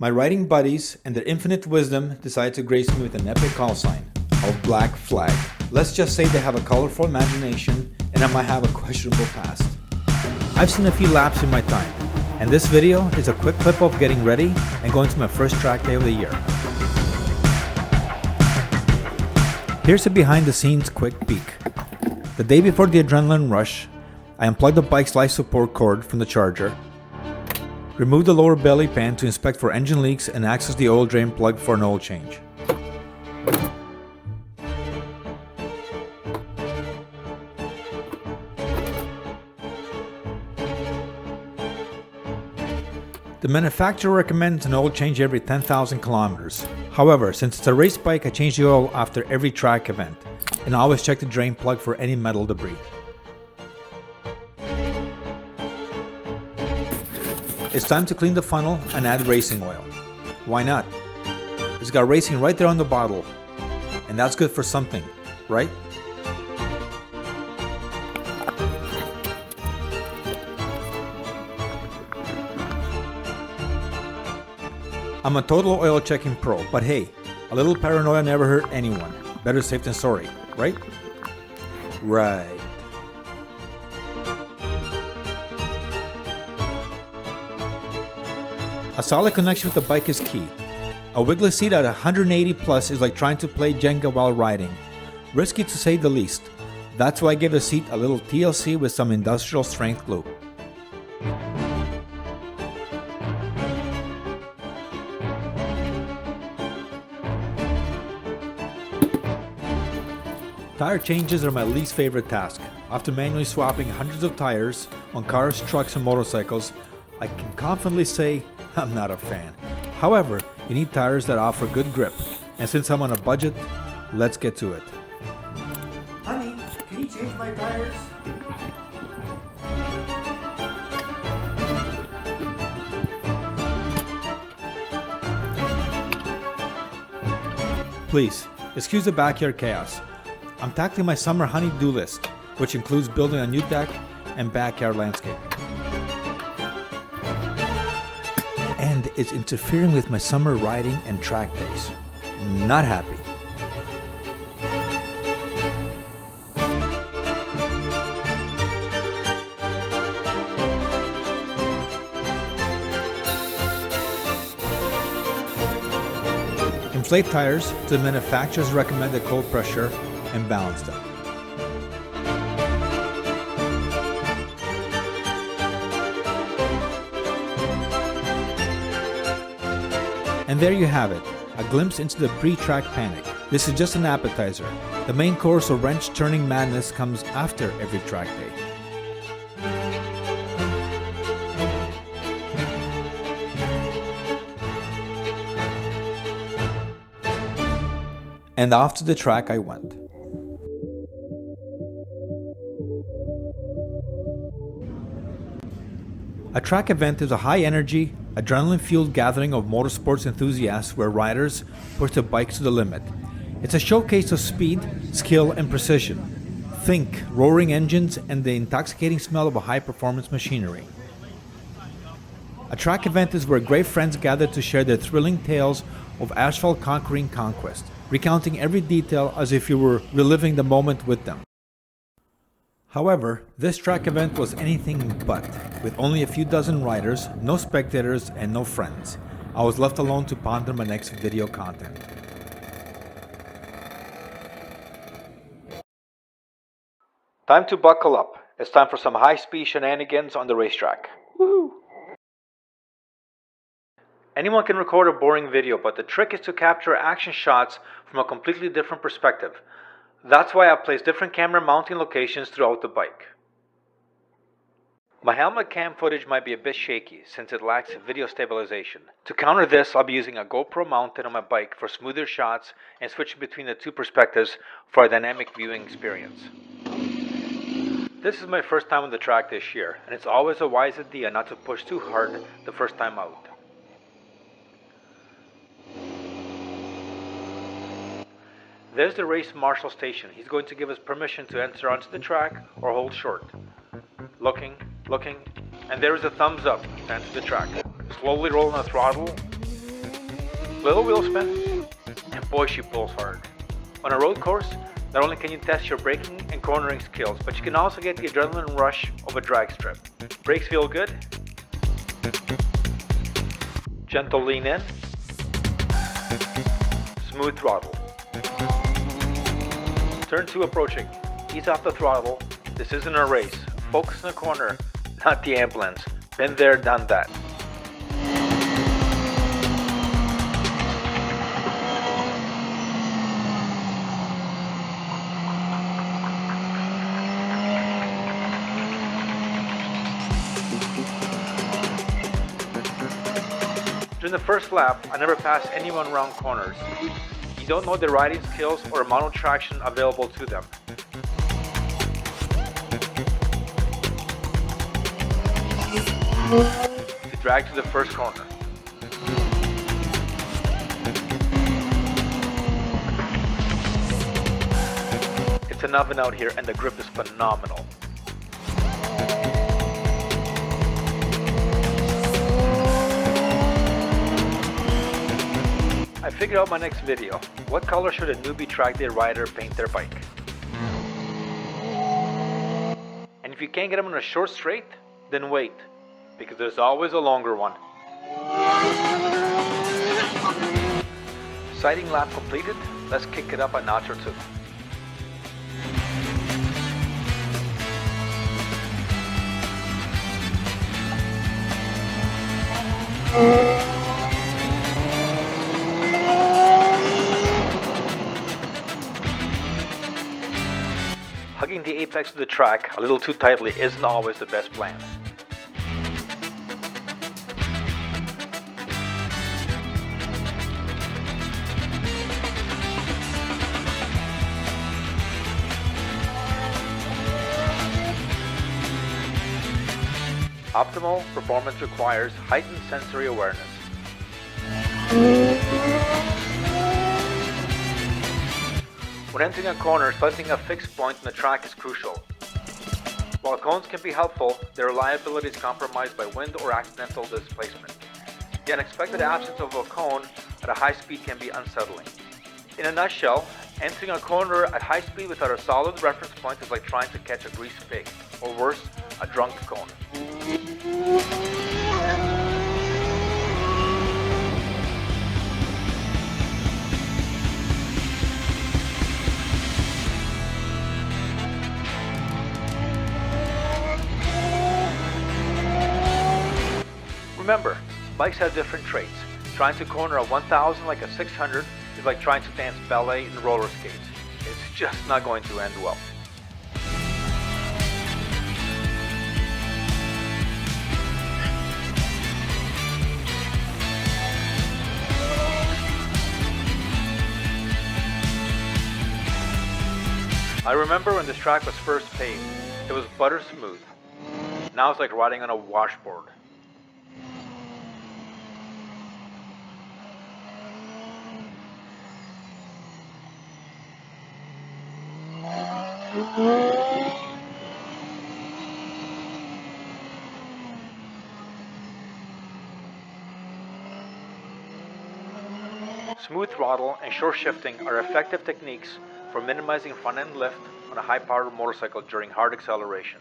My riding buddies and their infinite wisdom decided to grace me with an epic call sign of Black Flag. Let's just say they have a colorful imagination and I might have a questionable past. I've seen a few laps in my time, and this video is a quick clip of getting ready and going to my first track day of the year. Here's a behind the scenes quick peek. The day before the adrenaline rush, I unplugged the bike's life support cord from the charger, removed the lower belly pan to inspect for engine leaks and access the oil drain plug for an oil change. The manufacturer recommends an oil change every 10,000 kilometers. However, since it's a race bike, I change the oil after every track event, and I always check the drain plug for any metal debris. It's time to clean the funnel and add racing oil. Why not? It's got racing right there on the bottle, and that's good for something, right? I'm a total oil checking pro, but hey, a little paranoia never hurt anyone. Better safe than sorry, right? Right. A solid connection with the bike is key. A wiggly seat at 180 plus is like trying to play Jenga while riding. Risky to say the least. That's why I give the seat a little TLC with some industrial strength glue. Tire changes are my least favorite task. After manually swapping hundreds of tires on cars, trucks, and motorcycles, I can confidently say I'm not a fan. However, you need tires that offer good grip, and since I'm on a budget, let's get to it. Honey, can you change my tires? Please, excuse the backyard chaos. I'm tackling my summer honey-do list, which includes building a new deck and backyard landscape. And it's interfering with my summer riding and track days. Not happy. Inflate tires to the manufacturer's recommended cold pressure and balance them. And there you have it, a glimpse into the pre-track panic. This is just an appetizer. The main course of wrench-turning madness comes after every track day. And off to the track I went. A track event is a high-energy, adrenaline-fueled gathering of motorsports enthusiasts where riders push their bikes to the limit. It's a showcase of speed, skill, and precision. Think roaring engines and the intoxicating smell of a high-performance machinery. A track event is where great friends gather to share their thrilling tales of asphalt conquering conquest, recounting every detail as if you were reliving the moment with them. However, this track event was anything but, with only a few dozen riders, no spectators, and no friends. I was left alone to ponder my next video content. Time to buckle up. It's time for some high-speed shenanigans on the racetrack. Woohoo! Anyone can record a boring video, but the trick is to capture action shots from a completely different perspective. That's why I've placed different camera mounting locations throughout the bike. My helmet cam footage might be a bit shaky since it lacks video stabilization. To counter this, I'll be using a GoPro mounted on my bike for smoother shots and switching between the two perspectives for a dynamic viewing experience. This is my first time on the track this year, and it's always a wise idea not to push too hard the first time out. There's the race marshal station. He's going to give us permission to enter onto the track or hold short. Looking, and there is a thumbs up to enter the track. Slowly rolling the throttle, Little wheel spin, and boy she pulls hard. On a road course, not only can you test your braking and cornering skills, but you can also get the adrenaline rush of a drag strip. Brakes feel good. Gentle lean in. Smooth throttle. Turn 2 approaching. Ease off the throttle. This isn't a race. Focus in the corner, not the ambulance. Been there, done that. During the first lap, I never passed anyone around corners. You don't know their riding skills or amount of traction available to them. To drag to the first corner. It's an oven out here and the grip is phenomenal. I figured out my next video. What color should a newbie track day rider paint their bike? And if you can't get them on a short straight, then wait, because there's always a longer one. Sighting lap completed, let's kick it up a notch or two. Hugging the apex of the track a little too tightly isn't always the best plan. Optimal performance requires heightened sensory awareness. When entering a corner, selecting a fixed point in the track is crucial. While cones can be helpful, their reliability is compromised by wind or accidental displacement. The unexpected absence of a cone at a high speed can be unsettling. In a nutshell, entering a corner at high speed without a solid reference point is like trying to catch a greased pig, or worse, a drunk cone. Remember, bikes have different traits. Trying to corner a 1000 like a 600 is like trying to dance ballet in roller skates. It's just not going to end well. I remember when this track was first paved, it was butter smooth. Now it's like riding on a washboard. Smooth throttle and short shifting are effective techniques for minimizing front end lift on a high-powered motorcycle during hard acceleration.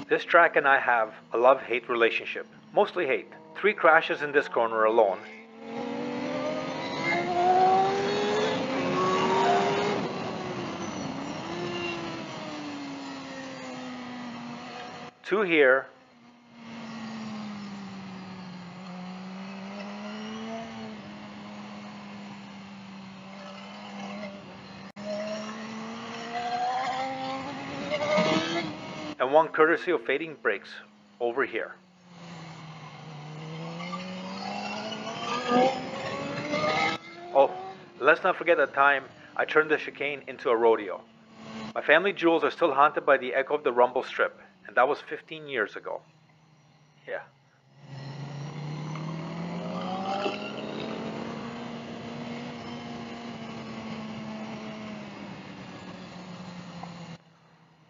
This track and I have a love-hate relationship. Mostly hate. 3 crashes in this corner alone. Two here. And one courtesy of fading brakes over here. Oh, let's not forget the time I turned the chicane into a rodeo. My family jewels are still haunted by the echo of the rumble strip, and that was 15 years ago. Yeah.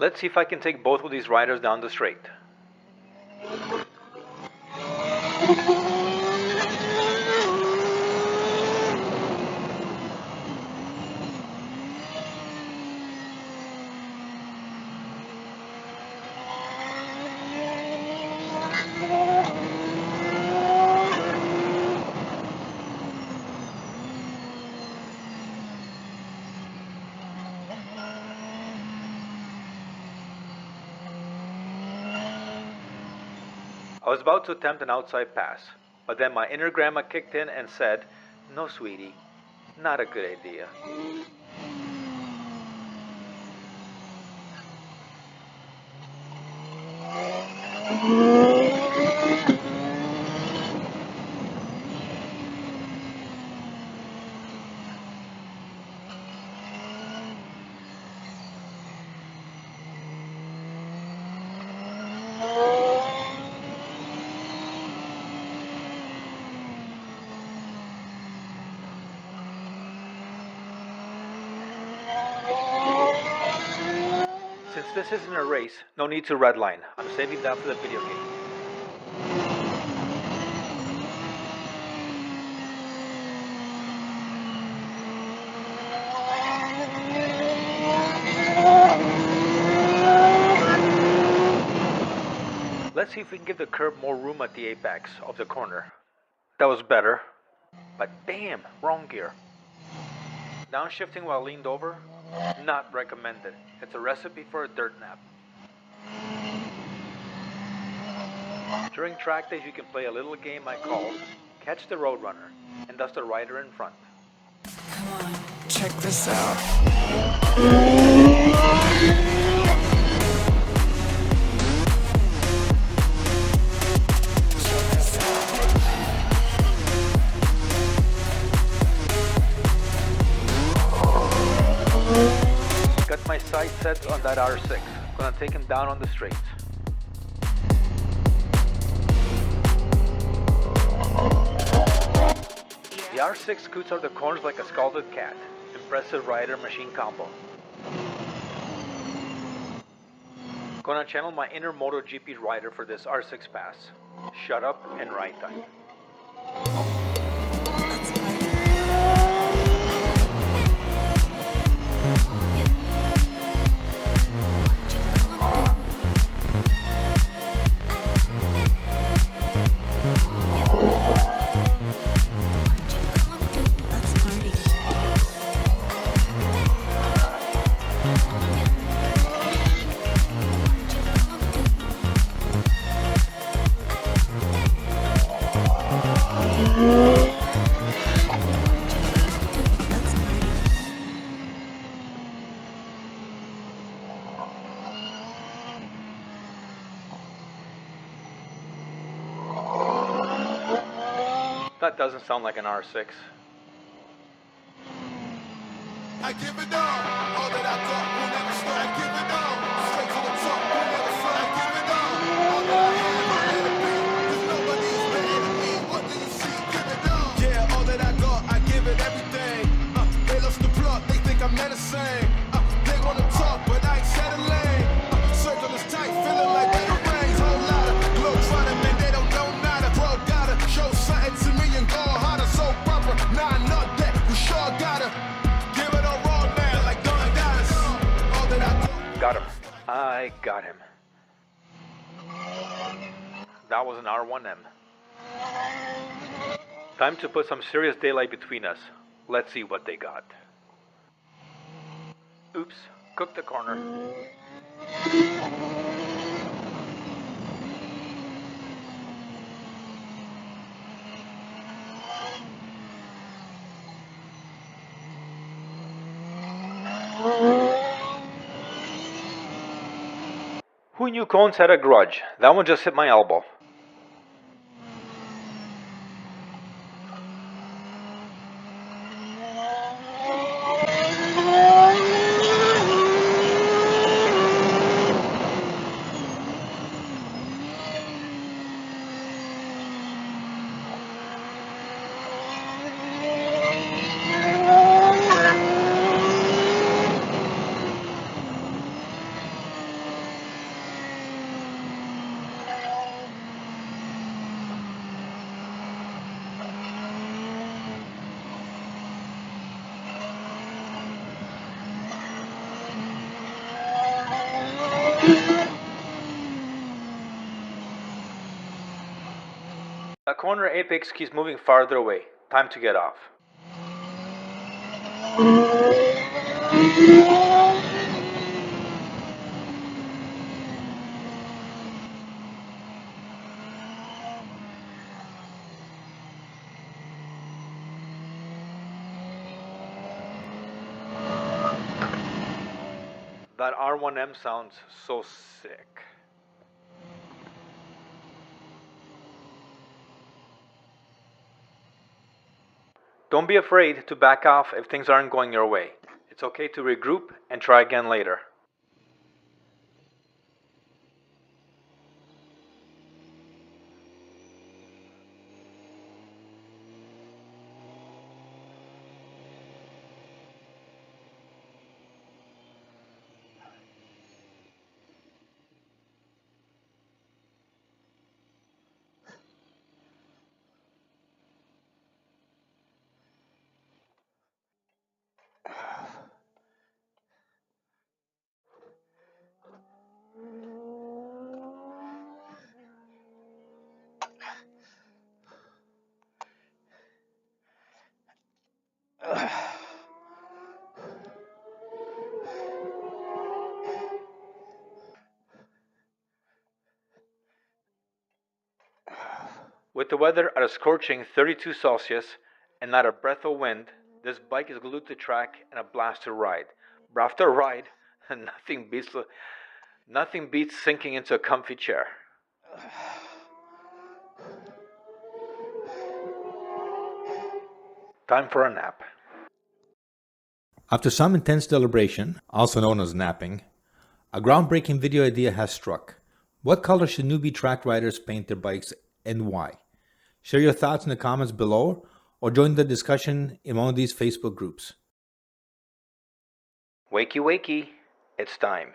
Let's see if I can take both of these riders down the straight. I was about to attempt an outside pass, but then my inner grandma kicked in and said, "No, sweetie, not a good idea." Since this isn't a race, no need to redline. I'm saving that for the video game. Let's see if we can give the curb more room at the apex of the corner. That was better. But damn, wrong gear. Downshifting while leaned over? Not recommended. It's a recipe for a dirt nap. During track days you can play a little game I call Catch the Roadrunner, and thus the rider in front. Come on, check this out. Got my sights set on that R6. Gonna take him down on the straights. The R6 scoots out the corners like a scalded cat. Impressive rider machine combo. Gonna channel my inner MotoGP rider for this R6 pass. Shut up and ride time. That doesn't sound like an R6. I give it all that I got will never stop. I give it all, straight to the top, will never stop. I give it all that I have, let it be, 'cause nobody is better than me. What do you see? Give it all. Yeah, all that I got, I give it everything. They lost the plot, they think I'm menacing. They wanna talk, but I ain't settling. Circle is tight, feeling like better rains. Whole lot of glow trying, man, they don't know nada. Bro, gotta show something to me and go harder. So proper, nah, not that, we sure gotta. Got him. I got him. That was an R1M. Time to put some serious daylight between us. Let's see what they got. Oops, cooked the corner. Who knew cones had a grudge? That one just hit my elbow. A corner apex keeps moving farther away. Time to get off. That R1M sounds so sick. Don't be afraid to back off if things aren't going your way. It's okay to regroup and try again later. With the weather at a scorching 32 Celsius and not a breath of wind, this bike is glued to track and a blast to ride. But after a ride, nothing beats sinking into a comfy chair. Time for a nap. After some intense deliberation, also known as napping, a groundbreaking video idea has struck. What color should newbie track riders paint their bikes and why? Share your thoughts in the comments below or join the discussion in one of these Facebook groups. Wakey wakey, it's time.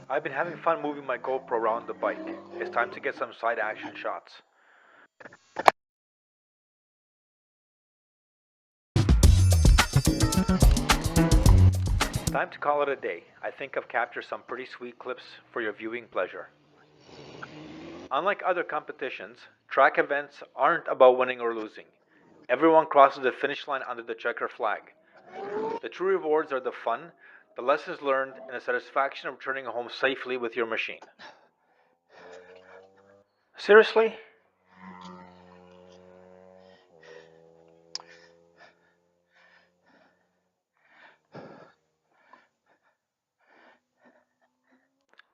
I've been having fun moving my GoPro around the bike. It's time to get some side action shots. Time to call it a day. I think I've captured some pretty sweet clips for your viewing pleasure. Unlike other competitions, track events aren't about winning or losing. Everyone crosses the finish line under the checker flag. The true rewards are the fun, the lessons learned, and the satisfaction of returning home safely with your machine. Seriously?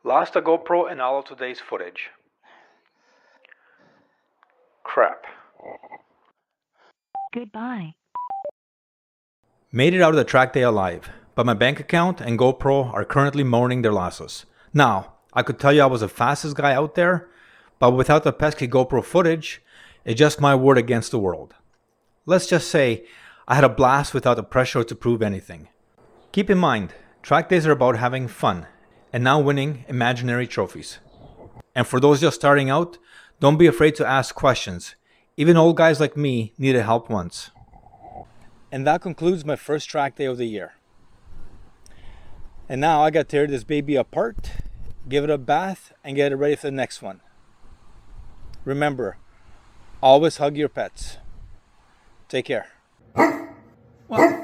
Lost a GoPro and all of today's footage. Crap. Goodbye. Made it out of the track day alive, but my bank account and GoPro are currently mourning their losses. Now, I could tell you I was the fastest guy out there, but without the pesky GoPro footage, it's just my word against the world. Let's just say I had a blast without the pressure to prove anything. Keep in mind, track days are about having fun and now winning imaginary trophies. And for those just starting out, don't be afraid to ask questions. Even old guys like me needed help once. And that concludes my first track day of the year. And now I got to tear this baby apart, give it a bath, and get it ready for the next one. Remember, always hug your pets. Take care. Well,